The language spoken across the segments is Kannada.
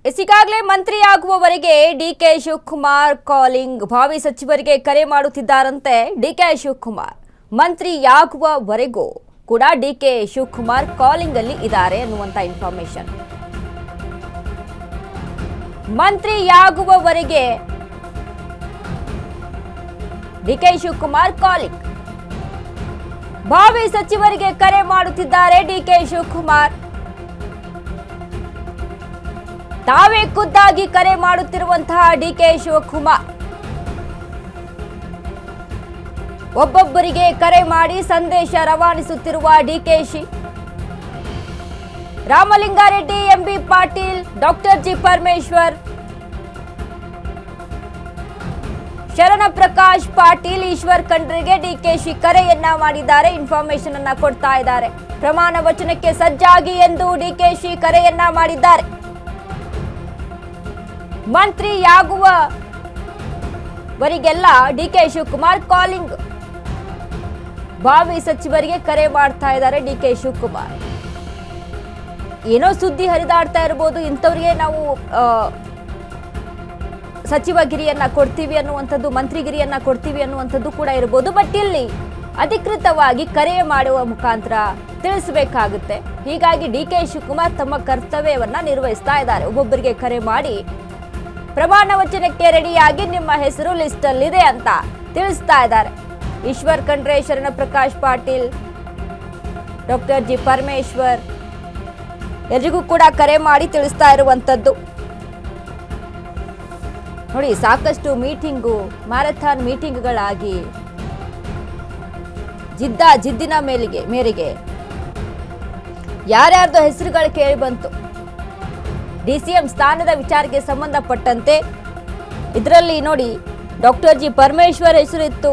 ಈಗಾಗಲೇ ಮಂತ್ರಿಯಾಗುವವರೆಗೆ ಡಿಕೆ ಶಿವಕುಮಾರ್ ಕಾಲಿಂಗ್ ಭಾವಿ ಸಚಿವರಿಗೆ ಕರೆ ಮಾಡುತ್ತಿದ್ದಾರಂತೆ. ಡಿಕೆ ಶಿವಕುಮಾರ್ ಮಂತ್ರಿಯಾಗುವವರೆಗೂ ಕೂಡ ಡಿಕೆ ಶಿವಕುಮಾರ್ ಕಾಲಿಂಗ್ ಅಲ್ಲಿ ಇದ್ದಾರೆ ಅನ್ನುವಂತ ಇನ್ಫಾರ್ಮೇಶನ್. ಮಂತ್ರಿಯಾಗುವವರೆಗೆ ಡಿಕೆ ಶಿವಕುಮಾರ್ ಕಾಲಿಂಗ್, ಭಾವಿ ಸಚಿವರಿಗೆ ಕರೆ ಮಾಡುತ್ತಿದ್ದಾರೆ ಡಿಕೆ ಶಿವಕುಮಾರ್. ತಾವೇ ಖುದ್ದಾಗಿ ಕರೆ ಮಾಡುತ್ತಿರುವಂತಹ ಡಿಕೆ ಶಿವಕುಮಾರ್ ಒಬ್ಬೊಬ್ಬರಿಗೆ ಕರೆ ಮಾಡಿ ಸಂದೇಶ ರವಾನಿಸುತ್ತಿರುವ DKShi, Ramalinga Reddy, MB Patil, doctor G Parameshwar, Sharan Prakash Patil, Eshwar ಖಂಡ್ರೆಗೆ DKShi ಕರೆಯನ್ನ ಮಾಡಿದ್ದಾರೆ. ಇನ್ಫಾರ್ಮೇಶನ್ ಅನ್ನ ಕೊಡ್ತಾ ಇದ್ದಾರೆ. ಪ್ರಮಾಣ ವಚನಕ್ಕೆ ಸಜ್ಜಾಗಿ ಎಂದು ಡಿಕೆಶಿ ಕರೆಯನ್ನ ಮಾಡಿದ್ದಾರೆ. ಮಂತ್ರಿಯಾಗುವವರಿಗೆಲ್ಲ ಡಿಕೆ ಶಿವಕುಮಾರ್ ಕಾಲಿಂಗ್, ಭಾವಿ ಸಚಿವರಿಗೆ ಕರೆ ಮಾಡ್ತಾ ಇದ್ದಾರೆ ಡಿಕೆ ಶಿವಕುಮಾರ್. ಏನೋ ಸುದ್ದಿ ಹರಿದಾಡ್ತಾ ಇರಬಹುದು, ಇಂಥವ್ರಿಗೆ ನಾವು ಸಚಿವಗಿರಿಯನ್ನ ಕೊಡ್ತೀವಿ ಅನ್ನುವಂಥದ್ದು, ಮಂತ್ರಿಗಿರಿಯನ್ನ ಕೊಡ್ತೀವಿ ಅನ್ನುವಂಥದ್ದು ಕೂಡ ಇರಬಹುದು. ಬಟ್ ಇಲ್ಲಿ ಅಧಿಕೃತವಾಗಿ ಕರೆ ಮಾಡುವ ಮುಖಾಂತರ ತಿಳಿಸಬೇಕಾಗುತ್ತೆ. ಹೀಗಾಗಿ ಡಿಕೆ ಶಿವಕುಮಾರ್ ತಮ್ಮ ಕರ್ತವ್ಯವನ್ನ ನಿರ್ವಹಿಸ್ತಾ ಇದ್ದಾರೆ. ಒಬ್ಬೊಬ್ಬರಿಗೆ ಕರೆ ಮಾಡಿ ಪ್ರಮಾಣ ವಚನಕ್ಕೆ ರೆಡಿಯಾಗಿ ನಿಮ್ಮ ಹೆಸರು ಲಿಸ್ಟ್ ಅಲ್ಲಿದೆ ಅಂತ ತಿಳಿಸ್ತಾ ಇದ್ದಾರೆ. ಈಶ್ವರ್ ಖಂಡ್ರೆ, ಶರಣ ಪ್ರಕಾಶ್ ಪಾಟೀಲ್, ಡಾಕ್ಟರ್ ಜಿ ಪರಮೇಶ್ವರ್ ಎಲ್ರಿಗೂ ಕೂಡ ಕರೆ ಮಾಡಿ ತಿಳಿಸ್ತಾ ಇರುವಂತದ್ದು. ನೋಡಿ, ಸಾಕಷ್ಟು ಮೀಟಿಂಗು, ಮ್ಯಾರಥಾನ್ ಮೀಟಿಂಗ್ಗಳಾಗಿ ಜಿದ್ದಿನ ಮೇರೆಗೆ ಯಾರ್ಯಾರ್ದು ಹೆಸರುಗಳು ಕೇಳಿ ಬಂತು. ಡಿಸಿಎಂ ಸ್ಥಾನದ ವಿಚಾರಕ್ಕೆ ಸಂಬಂಧಪಟ್ಟಂತೆ ಇದರಲ್ಲಿ ನೋಡಿ, ಡಾಕ್ಟರ್ ಜಿ ಪರಮೇಶ್ವರ್ ಹೆಸರಿತ್ತು,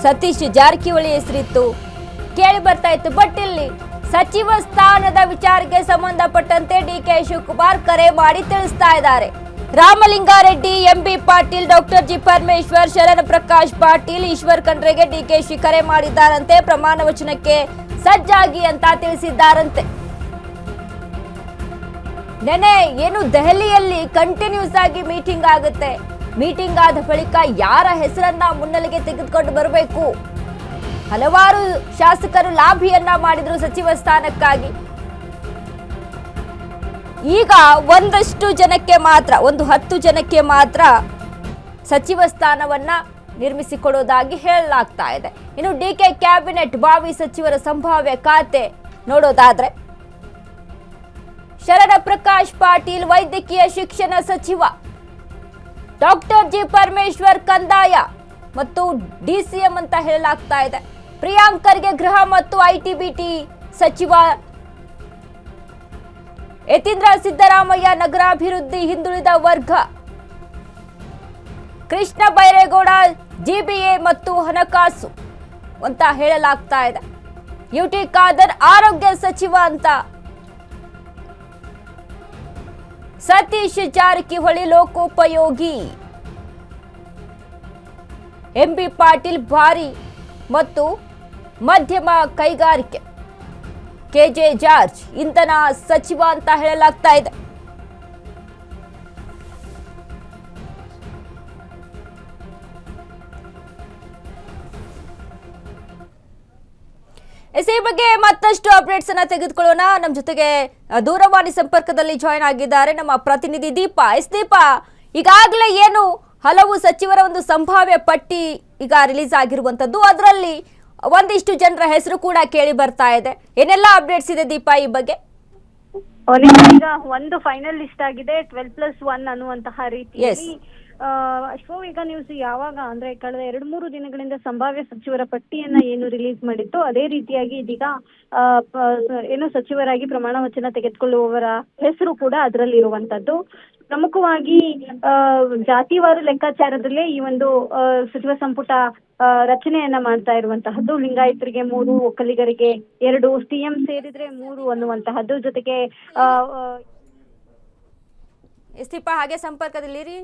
ಸತೀಶ್ ಜಾರಕಿಹೊಳಿ ಹೆಸರಿತ್ತು, ಕೇಳಿ ಬರ್ತಾ ಇತ್ತು. ಬಟ್ ಇಲ್ಲಿ ಸಚಿವ ಸ್ಥಾನದ ವಿಚಾರಕ್ಕೆ ಸಂಬಂಧಪಟ್ಟಂತೆ ಡಿಕೆ ಶಿವಕುಮಾರ್ ಕರೆ ಮಾಡಿ ತಿಳಿಸ್ತಾ ಇದ್ದಾರೆ. Ramalinga Reddy, MB Patil, doctor G Parameshwar, Sharan Prakash Patil, Eshwar ಖಂಡ್ರೆಗೆ DKShi ಕರೆ ಮಾಡಿದ್ದಾರಂತೆ. ಪ್ರಮಾಣ ವಚನಕ್ಕೆ ಸಜ್ಜಾಗಿ ಅಂತ ತಿಳಿಸಿದ್ದಾರಂತೆ. ನೆನೆ ಏನು ದೆಹಲಿಯಲ್ಲಿ ಕಂಟಿನ್ಯೂಸ್ ಆಗಿ ಮೀಟಿಂಗ್ ಆಗುತ್ತೆ. ಮೀಟಿಂಗ್ ಆದ ಬಳಿಕ ಯಾರ ಹೆಸರನ್ನ ಮುನ್ನೆಲೆಗೆ ತೆಗೆದುಕೊಂಡು ಬರಬೇಕು, ಹಲವಾರು ಶಾಸಕರು ಲಾಭಿಯನ್ನ ಮಾಡಿದ್ರು ಸಚಿವ ಸ್ಥಾನಕ್ಕಾಗಿ. ಈಗ ಒಂದಷ್ಟು ಜನಕ್ಕೆ ಮಾತ್ರ, ಒಂದು 10 ಜನಕ್ಕೆ ಮಾತ್ರ ಸಚಿವ ಸ್ಥಾನವನ್ನ ನಿರ್ಮಿಸಿಕೊಡೋದಾಗಿ ಹೇಳಲಾಗ್ತಾ ಇದೆ. ಇನ್ನು ಡಿಕೆ ಕ್ಯಾಬಿನೆಟ್ ಭಾವಿ ಸಚಿವರ ಸಂಭಾವ್ಯ ಖಾತೆ ನೋಡೋದಾದ್ರೆ, ಶರಣ ಪ್ರಕಾಶ್ ಪಾಟೀಲ್ ವೈದ್ಯಕೀಯ ಶಿಕ್ಷಣ ಸಚಿವ, ಡಾಕ್ಟರ್ ಜಿ ಪರಮೇಶ್ವರ್ ಕಂದಾಯ ಮತ್ತು ಡಿಸಿಎಂ ಅಂತ ಹೇಳಲಾಗ್ತಾ ಇದೆ. ಪ್ರಿಯಾಂಕ್ ಖರ್ಗೆ ಗೃಹ ಮತ್ತು ಐಟಿ-ಬಿಟಿ ಸಚಿವ, ಯತೀಂದ್ರ ಸಿದ್ದರಾಮಯ್ಯ ನಗರಾಭಿವೃದ್ಧಿ ಹಿಂದುಳಿದ ವರ್ಗ, ಕೃಷ್ಣ ಬೈರೇಗೌಡ ಜಿಬಿಎ ಮತ್ತು ಹಣಕಾಸು ಅಂತ ಹೇಳಲಾಗ್ತಾ ಇದೆ. ಯುಟಿ ಖಾದರ್ ಆರೋಗ್ಯ ಸಚಿವ ಅಂತ, ಸತೀಶ್ ಜಾರಕಿಹೊಳಿ ಲೋಕೋಪಯೋಗಿ, ಎಂಬಿ ಪಾಟೀಲ್ ಭಾರಿ ಮತ್ತು ಮಧ್ಯಮ ಕೈಗಾರಿಕೆ, ಕೆಜೆ ಜಾರ್ಜ್ ಇಂಧನ ಸಚಿವ ಅಂತ ಹೇಳಲಾಗ್ತಾ ಇದೆ. ಈ ಬಗ್ಗೆ ಮತ್ತಷ್ಟು ಅಪ್ಡೇಟ್ಸ್ ಅನ್ನ ತೆಗೆದುಕೊಳ್ಳೋಣ. ನಮ್ಮ ಜೊತೆಗೆ ದೂರವಾಣಿ ಸಂಪರ್ಕದಲ್ಲಿ ಜಾಯ್ನ್ ಆಗಿದ್ದಾರೆ ನಮ್ಮ ಪ್ರತಿನಿಧಿ ದೀಪಾ. ದೀಪಾ, ಈಗಾಗಲೇ ಏನು ಹಲವು ಸಚಿವರ ಒಂದು ಸಂಭಾವ್ಯ ಪಟ್ಟಿ ಈಗ ರಿಲೀಸ್ ಆಗಿರುವಂತದ್ದು, ಅದರಲ್ಲಿ ಒಂದಿಷ್ಟು ಜನರ ಹೆಸರು ಕೂಡ ಕೇಳಿ ಬರ್ತಾ ಇದೆ. ಏನೆಲ್ಲ ಅಪ್ಡೇಟ್ಸ್ ಇದೆ ದೀಪಾ ಈ ಬಗ್ಗೆ? ಈಗ ಒಂದು ಫೈನಲ್ ಲಿಸ್ಟ್ ಆಗಿದೆ 12+1 ಅನ್ನುವಂತಹ ರೀತಿಯಲ್ಲಿ. ಈಗ ನ್ಯೂಸ್ ಯಾವಾಗ ಅಂದ್ರೆ ಕಳೆದ 2-3 ದಿನಗಳಿಂದ ಸಂಭಾವ್ಯ ಸಚಿವರ ಪಟ್ಟಿಯನ್ನ ಏನು ರಿಲೀಸ್ ಮಾಡಿತ್ತು, ಅದೇ ರೀತಿಯಾಗಿ ಇದೀಗ ಏನು ಸಚಿವರಾಗಿ ಪ್ರಮಾಣ ವಚನ ತೆಗೆದುಕೊಳ್ಳುವವರ ಹೆಸರು ಕೂಡ ಅದರಲ್ಲಿ ಇರುವಂತದ್ದು. ಪ್ರಮುಖವಾಗಿ ಜಾತಿವಾರು ಲೆಕ್ಕಾಚಾರದಲ್ಲೇ ಈ ಒಂದು ಸಚಿವ ಸಂಪುಟ ರಚನೆಯನ್ನ ಮಾಡ್ತಾ ಇರುವಂತಹದ್ದು. ಲಿಂಗಾಯತರಿಗೆ 3, ಒಕ್ಕಲಿಗರಿಗೆ 2, ಸಿಎಂ ಸೇರಿದ್ರೆ 3 ಅನ್ನುವಂತಹದ್ದು. ಜೊತೆಗೆ ದೀಪಾ ಹಾಗೆ ಸಂಪರ್ಕದಲ್ಲಿರಿ.